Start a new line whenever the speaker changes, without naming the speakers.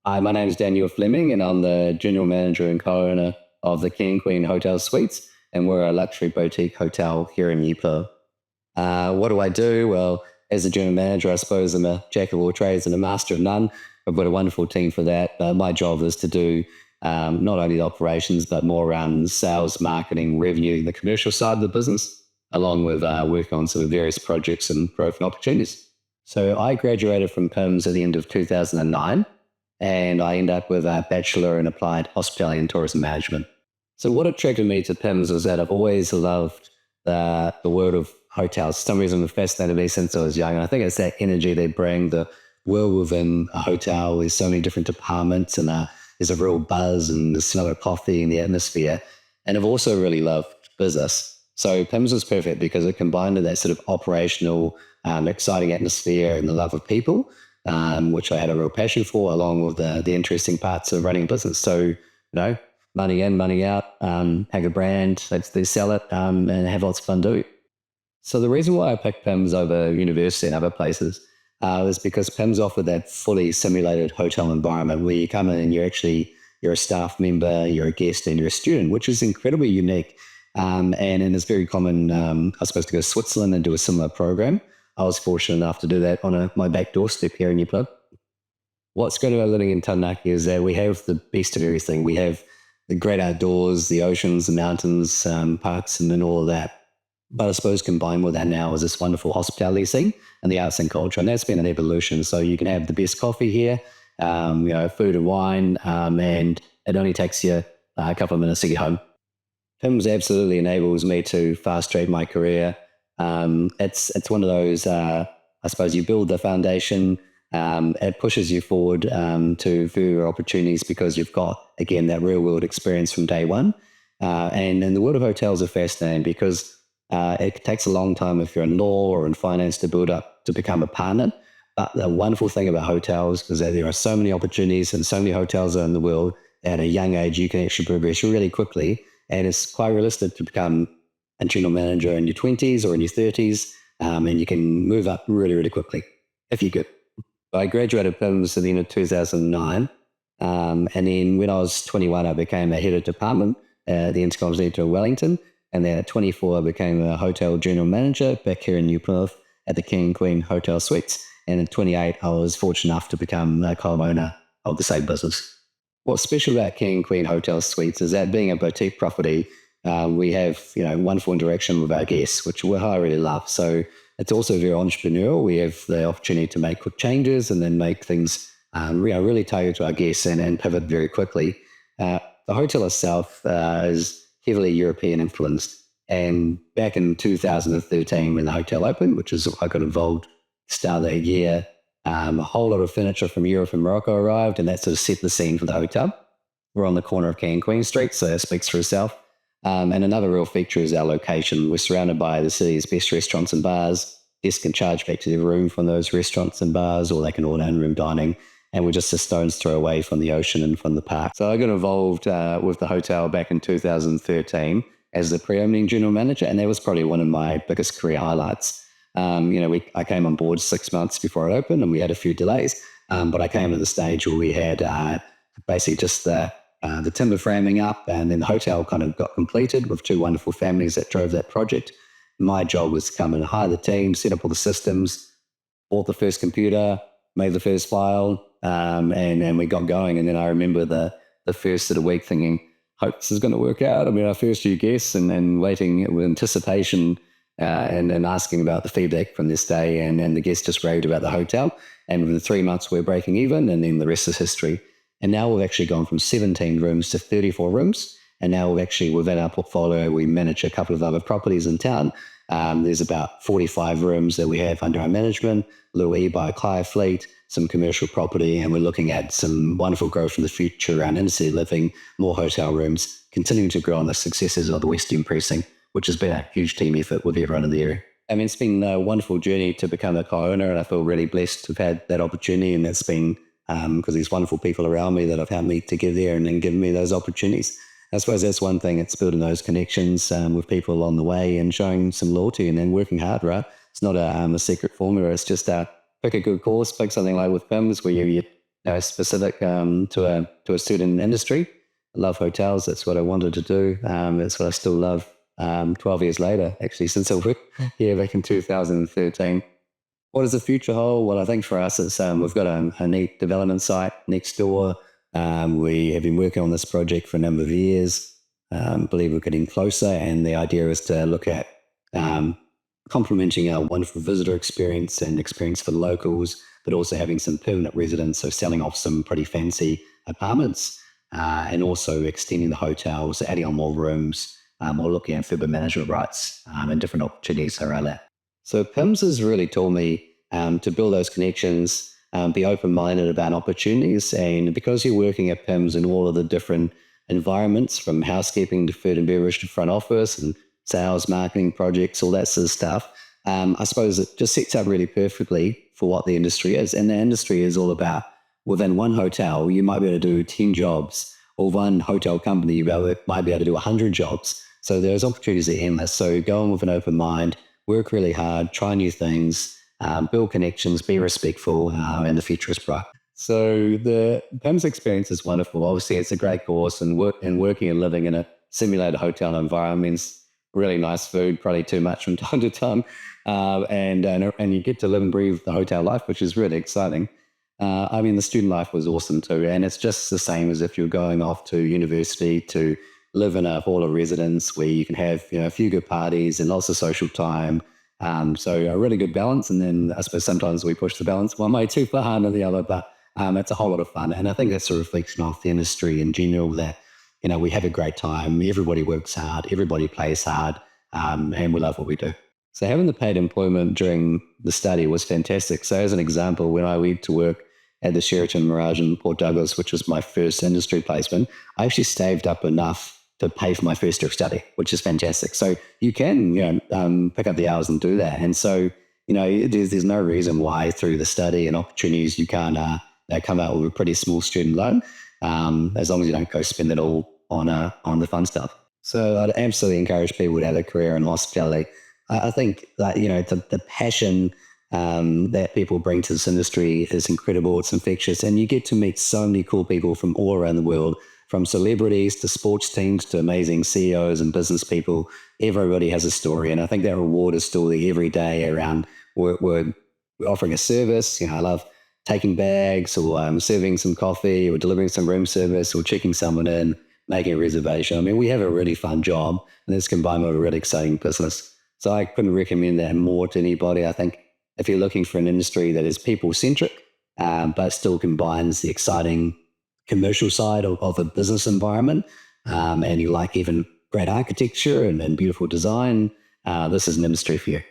Hi, my name is Daniel Fleming, and I'm the general manager and co-owner of the King and Queen Hotel Suites, and we're a luxury boutique hotel here in Newport. What do I do? Well, as a general manager, I suppose I'm a jack of all trades and a master of none. I've got a wonderful team for that. My job is to do not only the operations, but more around sales, marketing, revenue, the commercial side of the business, along with working on some various projects and growth and opportunities. So I graduated from PIHMS at the end of 2009, and I ended up with a Bachelor in Applied Hospitality and Tourism Management. So what attracted me to PIHMS is that I've always loved the world of hotels. For some reason, it fascinated me since I was young. And I think it's that energy they bring, the world within a hotel. There's so many different departments, and there's a real buzz and the smell of coffee and the atmosphere. And I've also really loved business. So PIHMS was perfect because it combined that sort of operational, exciting atmosphere and the love of people, which I had a real passion for, along with the interesting parts of running a business. So, money in, money out, have a brand, they sell it, and have lots of fun doing it. So the reason why I picked PIHMS over university and other places is because PIHMS offered that fully simulated hotel environment where you come in and you're a staff member, you're a guest, and you're a student, which is incredibly unique. And it's very common. I was supposed to go to Switzerland and do a similar program. I was fortunate enough to do that on my back doorstep here in Newport. What's great about living in Taranaki is that we have the best of everything. We have the great outdoors, the oceans, the mountains, parks, and then all of that. But I suppose combined with that now is this wonderful hospitality scene and the arts and culture. And that's been an evolution. So you can have the best coffee here, food and wine, and it only takes you a couple of minutes to get home. PIHMS absolutely enables me to fast track my career. It's one of those, I suppose you build the foundation, it pushes you forward to further opportunities because you've got, again, that real world experience from day one. And the world of hotels are fascinating because it takes a long time if you're in law or in finance to build up to become a partner. But the wonderful thing about hotels is that there are so many opportunities and so many hotels in the world. At a young age, you can actually progress really quickly. And it's quite realistic to become a general manager in your 20s or in your 30s, and you can move up really, really quickly if you're good. I graduated PIHMS at the end of 2009, and then when I was 21, I became a head of department at the Intercontinental Wellington, and then at 24, I became a hotel general manager back here in Newport at the King and Queen Hotel Suites, and at 28, I was fortunate enough to become a co-owner of the same business. What's special about King and Queen Hotel Suites is that being a boutique property, we have wonderful interaction with our guests, which I really love. So it's also very entrepreneurial. We have the opportunity to make quick changes and then make things really tailored to our guests and pivot very quickly. The hotel itself is heavily European influenced. And back in 2013, when the hotel opened, which is I got involved start of that year, a whole lot of furniture from Europe and Morocco arrived, and that sort of set the scene for the hotel. We're on the corner of King and Queen Street, so that speaks for itself. And another real feature is our location. We're surrounded by the city's best restaurants and bars. Guests can charge back to their room from those restaurants and bars, or they can order in-room dining. And we're just a stone's throw away from the ocean and from the park. So I got involved with the hotel back in 2013 as the pre-opening general manager, and that was probably one of my biggest career highlights. I came on board 6 months before it opened, and we had a few delays, but I came to the stage where we had basically just the timber framing up, and then the hotel kind of got completed with two wonderful families that drove that project. My job was to come and hire the team, set up all the systems, bought the first computer, made the first file, and we got going. And then I remember the first of the week thinking, hope this is going to work out. I mean, our first few guests and waiting with anticipation and asking about the feedback from this day. And the guests just raved about the hotel. And within 3 months, we're breaking even, and then the rest is history. And now we've actually gone from 17 rooms to 34 rooms. And now we've actually, within our portfolio, we manage a couple of other properties in town. There's about 45 rooms that we have under our management, a little e-bike hire fleet, some commercial property, and we're looking at some wonderful growth in the future around inner-city living, more hotel rooms, continuing to grow on the successes of the Western Precinct, which has been a huge team effort with everyone in the area. I mean, it's been a wonderful journey to become a co-owner, and I feel really blessed to have had that opportunity, and that's been because there's wonderful people around me that have helped me to get there and then given me those opportunities. I suppose that's one thing, it's building those connections with people along the way and showing some loyalty and then working hard, right? It's not a secret formula. It's just pick a good course, pick something like with PIHMS where you specific to a certain industry. I love hotels. That's what I wanted to do. That's what I still love 12 years later, actually, since I worked here back in 2013. What does the future hold? Well, I think for us, it's we've got a neat development site next door. We have been working on this project for a number of years. Believe we're getting closer, and the idea is to look at complementing our wonderful visitor experience and experience for the locals, but also having some permanent residents, so selling off some pretty fancy apartments, and also extending the hotels, adding on more rooms, or looking at further management rights and different opportunities around that. So PIMS has really taught me to build those connections, be open-minded about opportunities, and because you're working at PIMS in all of the different environments, from housekeeping to food and beverage to front office and sales, marketing, projects, all that sort of stuff, I suppose it just sets up really perfectly for what the industry is. And the industry is all about, within one hotel, you might be able to do 10 jobs, or one hotel company, you might be able to do 100 jobs. So there's opportunities are endless. So go in with an open mind, work really hard, try new things, build connections, be respectful, and the future is bright. So the PIMS experience is wonderful. Obviously, it's a great course, and working and living in a simulated hotel environment, really nice food, probably too much from time to time, and you get to live and breathe the hotel life, which is really exciting. I mean, the student life was awesome too, and it's just the same as if you're going off to university to live in a hall of residence where you can have a few good parties and lots of social time. So a really good balance, and then I suppose sometimes we push the balance one way too far and the other, but it's a whole lot of fun, and I think that's a reflection of the industry in general that we have a great time. Everybody works hard, everybody plays hard, and we love what we do. So having the paid employment during the study was fantastic. So as an example, when I went to work at the Sheraton Mirage in Port Douglas, which was my first industry placement, I actually saved up enough to pay for my first year of study, which is fantastic. So you can, pick up the hours and do that. And so, there's no reason why through the study and opportunities you can't come out with a pretty small student loan, as long as you don't go spend it all on the fun stuff. So I'd absolutely encourage people to have a career in hospitality. I think that, the passion that people bring to this industry is incredible. It's infectious, and you get to meet so many cool people from all around the world, from celebrities to sports teams to amazing CEOs and business people. Everybody has a story, and I think that reward is still there every day around we're offering a service. I love taking bags, or serving some coffee, or delivering some room service, or checking someone in, making a reservation. I mean, we have a really fun job, and it's combined with a really exciting business. So I couldn't recommend that more to anybody. I think if you're looking for an industry that is people-centric, but still combines the exciting commercial side of a business environment, and you like even great architecture and beautiful design, this is an industry for you.